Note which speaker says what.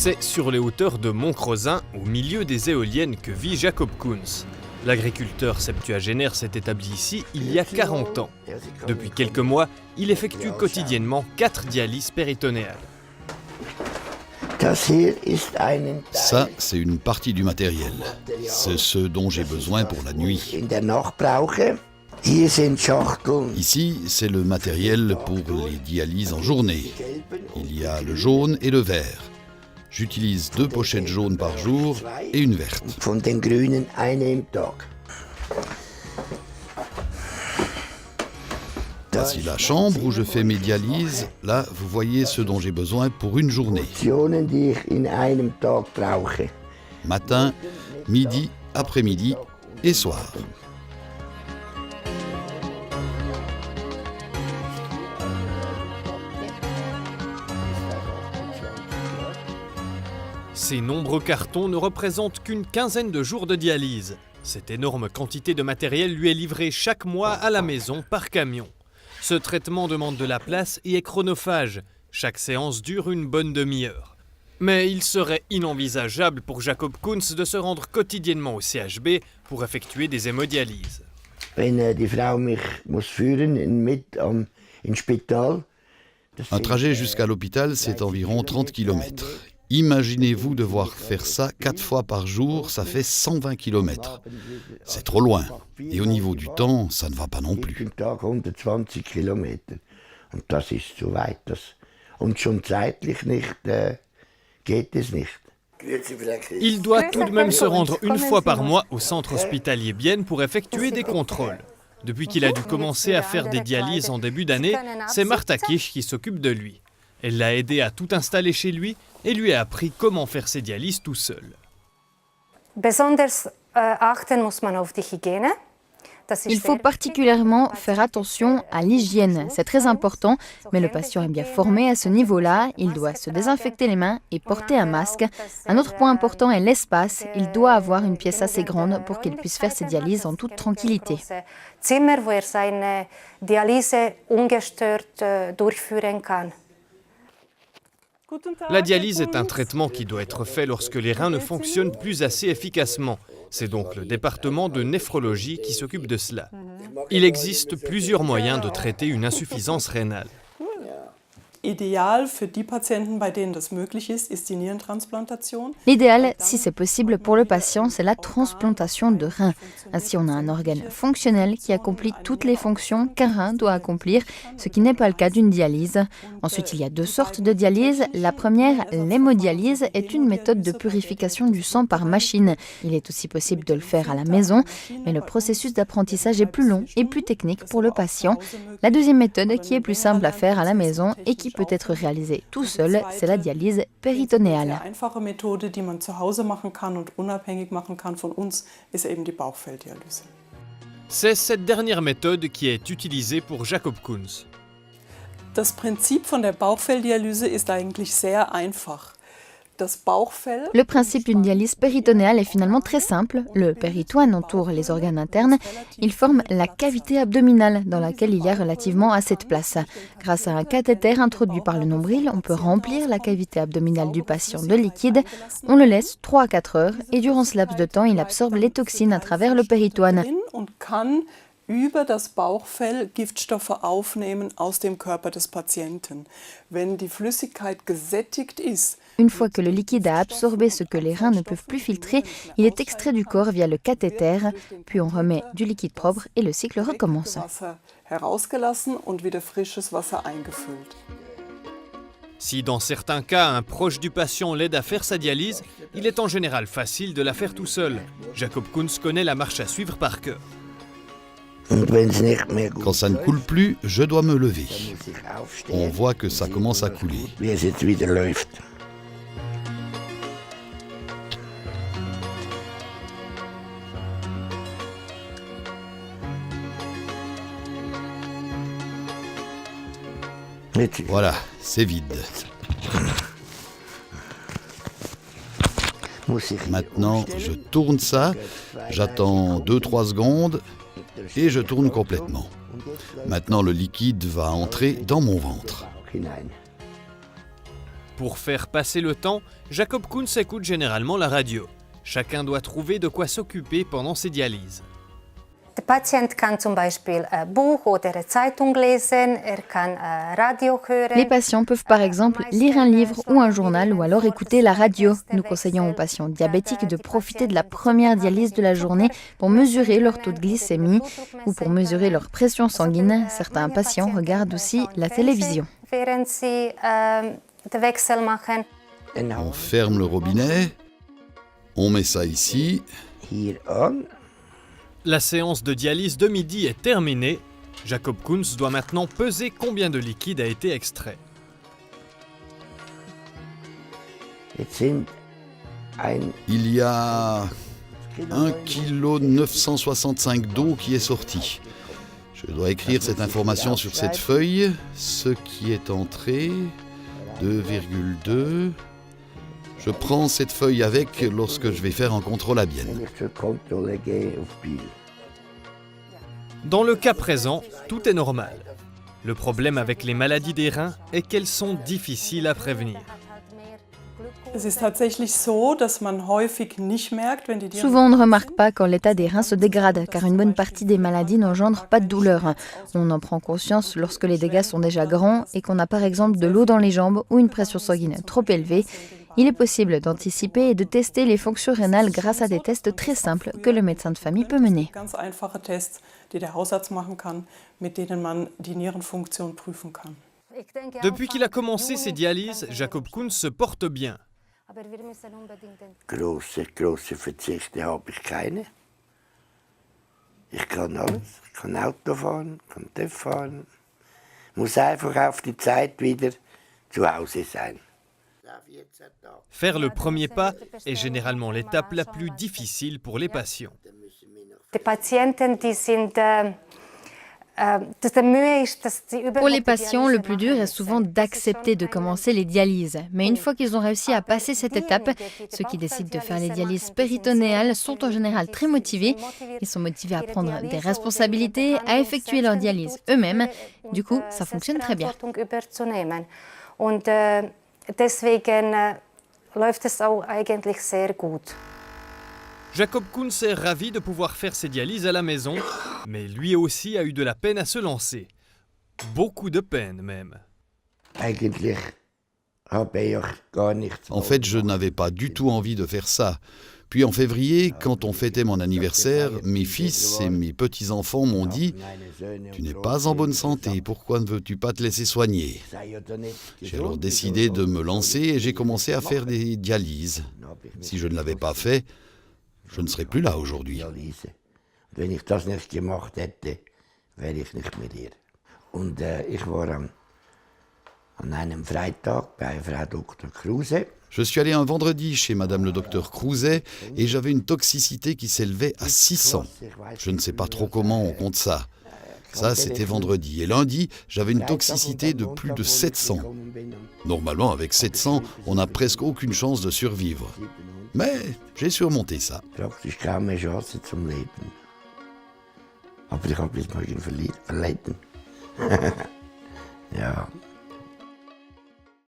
Speaker 1: C'est sur les hauteurs de Mont-Crozin, au milieu des éoliennes, que vit Jacob Koens. L'agriculteur septuagénaire s'est établi ici il y a 40 ans. Depuis quelques mois, il effectue quotidiennement 4 dialyses péritonéales.
Speaker 2: Ça, c'est une partie du matériel. C'est ce dont j'ai besoin pour la nuit. Ici, c'est le matériel pour les dialyses en journée. Il y a le jaune et le vert. J'utilise 2 pochettes jaunes par jour et une verte. Voici la chambre où je fais mes dialyses. Là, vous voyez ce dont j'ai besoin pour une journée. Matin, midi, après-midi et soir.
Speaker 1: Ces nombreux cartons ne représentent qu'une quinzaine de jours de dialyse. Cette énorme quantité de matériel lui est livrée chaque mois à la maison par camion. Ce traitement demande de la place et est chronophage. Chaque séance dure une bonne demi-heure. Mais il serait inenvisageable pour Jacob Koens de se rendre quotidiennement au CHB pour effectuer des hémodialyses.
Speaker 2: Un trajet jusqu'à l'hôpital, c'est environ 30 km. Imaginez-vous devoir faire ça 4 fois par jour, ça fait 120 km. C'est trop loin. Et au niveau du temps, ça ne va pas non plus.
Speaker 1: Il doit tout de même se rendre une fois par mois au centre hospitalier Bienne pour effectuer des contrôles. Depuis qu'il a dû commencer à faire des dialyses en début d'année, c'est Martha Kisch qui s'occupe de lui. Elle l'a aidé à tout installer chez lui et lui a appris comment faire ses dialyses tout seul.
Speaker 3: Il faut particulièrement faire attention à l'hygiène, c'est très important, mais le patient est bien formé à ce niveau-là, il doit se désinfecter les mains et porter un masque. Un autre point important est l'espace, il doit avoir une pièce assez grande pour qu'il puisse faire ses dialyses en toute tranquillité.
Speaker 1: La dialyse est un traitement qui doit être fait lorsque les reins ne fonctionnent plus assez efficacement. C'est donc le département de néphrologie qui s'occupe de cela. Il existe plusieurs moyens de traiter une insuffisance rénale.
Speaker 4: L'idéal,
Speaker 3: si c'est possible pour le patient, c'est la transplantation de rein. Ainsi, on a un organe fonctionnel qui accomplit toutes les fonctions qu'un rein doit accomplir, ce qui n'est pas le cas d'une dialyse. Ensuite, il y a 2 sortes de dialyse. La première, l'hémodialyse, est une méthode de purification du sang par machine. Il est aussi possible de le faire à la maison, mais le processus d'apprentissage est plus long et plus technique pour le patient. La deuxième méthode, qui est plus simple à faire à la maison et qui peut être réalisée tout seul, c'est la dialyse péritonéale.
Speaker 1: C'est cette dernière méthode qui est utilisée pour Jacob Koens.
Speaker 4: Das Prinzip von der Bauchfelldialyse ist eigentlich sehr einfach.
Speaker 3: Le principe d'une dialyse péritonéale est finalement très simple. Le péritoine entoure les organes internes. Il forme la cavité abdominale dans laquelle il y a relativement assez de place. Grâce à un cathéter introduit par le nombril, on peut remplir la cavité abdominale du patient de liquide. On le laisse 3 à 4 heures et durant ce laps de temps, il absorbe les toxines à travers le péritoine.
Speaker 4: Über das Bauchfell Giftstoffe aufnehmen aus dem Körper des Patienten. Wenn die Flüssigkeit gesättigt ist,
Speaker 3: une fois que le liquide a absorbé ce que les reins ne peuvent plus filtrer, il est extrait du corps via le cathéter, puis on remet du liquide propre et le cycle recommence.
Speaker 1: Si dans certains cas, un proche du patient l'aide à faire sa dialyse, il est en général facile de la faire tout seul. Jacob Koens connaît la marche à suivre par cœur.
Speaker 2: Quand ça ne coule plus, je dois me lever. On voit que ça commence à couler. Voilà, c'est vide. Maintenant, je tourne ça, j'attends 2-3 secondes et je tourne complètement. Maintenant, le liquide va entrer dans mon ventre.
Speaker 1: Pour faire passer le temps, Jakob Kunz écoute généralement la radio. Chacun doit trouver de quoi s'occuper pendant ses dialyses.
Speaker 5: Der Patient kann zum Beispiel ein Buch oder eine Zeitung lesen, kann Radio hören.
Speaker 3: Les patients peuvent par exemple lire un livre ou un journal ou alors écouter la radio. Nous conseillons aux patients diabétiques de profiter de la première dialyse de la journée pour mesurer leur taux de glycémie ou pour mesurer leur pression sanguine. Certains patients regardent aussi la télévision.
Speaker 5: Während sie den Wechsel machen.
Speaker 2: On ferme le robinet, on met ça ici.
Speaker 1: La séance de dialyse de midi est terminée. Jakob Kunz doit maintenant peser combien de liquide a été extrait.
Speaker 2: Il y a 1,965 kg d'eau qui est sorti. Je dois écrire cette information sur cette feuille. Ce qui est entré, 2,2. Je prends cette feuille avec lorsque je vais faire un contrôle à Bienne.
Speaker 1: Dans le cas présent, tout est normal. Le problème avec les maladies des reins est qu'elles sont difficiles à prévenir.
Speaker 4: Es ist tatsächlich so, dass man häufig nicht merkt, wenn die Dialyse
Speaker 3: Souvent, on ne remarque pas quand l'état des reins se dégrade, car une bonne partie des maladies n'engendre pas de douleur. On en prend conscience lorsque les dégâts sont déjà grands et qu'on a par exemple de l'eau dans les jambes ou une pression sanguine trop élevée. Il est possible d'anticiper et de tester les fonctions rénales grâce à des tests très simples que le médecin de famille peut mener.
Speaker 4: ganz einfache Tests, die der Hausarzt machen kann, mit denen man die Nierenfunktion prüfen kann.
Speaker 1: Depuis qu'il a commencé ses dialyses, Jakob Kunz se porte bien.
Speaker 6: Grosse Verzichte habe ich keine. Ich kann alles. Ich kann Auto fahren, kann TÜV fahren. Muss einfach auf die Zeit wieder zu Hause sein.
Speaker 1: Faire le premier pas est généralement l'étape la plus difficile pour les patients.
Speaker 5: Die Patienten, die sind Pour
Speaker 3: les patients, le plus dur est souvent d'accepter de commencer les dialyses. Mais une fois qu'ils ont réussi à passer cette étape, ceux qui décident de faire les dialyses péritonéales sont en général très motivés. Ils sont motivés à prendre des responsabilités, à effectuer leur dialyse eux-mêmes. Du coup, ça fonctionne très bien.
Speaker 5: Und deswegen läuft es auch eigentlich sehr gut.
Speaker 1: Jakob Kunz est ravi de pouvoir faire ses dialyses à la maison, mais lui aussi a eu de la peine à se lancer. Beaucoup de peine même.
Speaker 2: En fait, je n'avais pas du tout envie de faire ça. Puis en février, quand on fêtait mon anniversaire, mes fils et mes petits-enfants m'ont dit « Tu n'es pas en bonne santé, pourquoi ne veux-tu pas te laisser soigner ?» J'ai alors décidé de me lancer et j'ai commencé à faire des dialyses. Si je ne l'avais pas fait, je ne serais plus là aujourd'hui.
Speaker 6: Wenn ich das nicht gemacht hätte, wäre ich nicht mehr hier. Und ich war an einem Freitag bei Frau Dr. Kruse.
Speaker 2: Je suis allé un vendredi chez Madame le docteur Crouzet et j'avais une toxicité qui s'élevait à 600. Je ne sais pas trop comment on compte ça. Ça, c'était vendredi. Et lundi, j'avais une toxicité de plus de 700. Normalement, avec 700, on n'a presque aucune chance de survivre. Mais j'ai surmonté ça.
Speaker 6: Praktisch kaum mehr Chance zum Leben. Aber ich habe es mal verleiden. Ja.